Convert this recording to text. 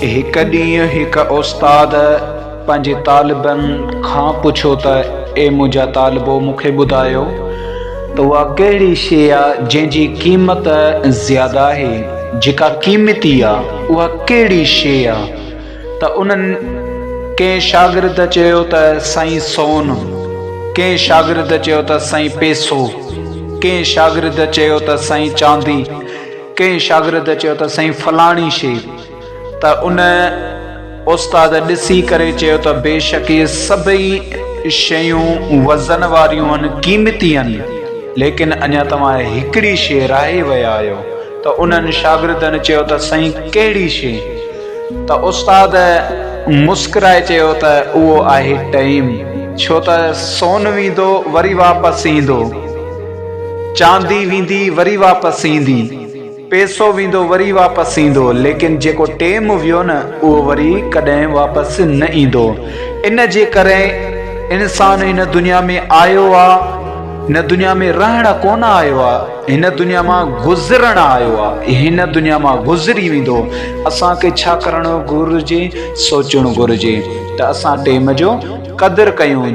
हिक ॾींहुं हिक उस्ताद पंहिंजे तालिबनि खां पुछो त ए मुंहिंजा तालिबो मूंखे ॿुधायो त उहा कहिड़ी शइ आहे जंहिंजी क़ीमत ज़्यादा आहे, जेका क़ीमती आहे उहा कहिड़ी शइ आहे। त उन्हनि कंहिं शागिर्द चयो त साईं सोन, कंहिं शागिर्द चयो त साईं पैसो, कंहिं शागिर्द चयो त साईं चांदी, कंहिं शागिर्द चयो त साईं फलाणी शइ। त उन उस्ताद ॾिसी करे चयो त बेशक इहे सभई शयूं वज़न वारियूं आहिनि, क़ीमती आहिनि, लेकिन अञा तव्हां हिकिड़ी शइ रहे विया आहियो। त उन्हनि शागिर्दनि चयो त साईं कहिड़ी शइ? त उस्ताद मुस्कुराए चयो त उहो आहे टाइम, छो त सोन वेंदो वरी वापसि ईंदो, चांदी वेंदी वरी वापसि ईंदी, पैसो वेंदो वरी वापसि ईंदो, लेकिन जेको टेम वियो न उहो वरी कॾहिं वापसि न ईंदो। इन जे करे इंसान हिन दुनिया में आयो आहे, हिन दुनिया में रहण कोन आयो आहे, हिन दुनिया मां गुज़रण आयो आहे, हिन दुनिया मां गुज़री वेंदो। असांखे छा करणु घुरिजे? सोचणु घुरिजे त असां टेम जो क़दुरु कयूं।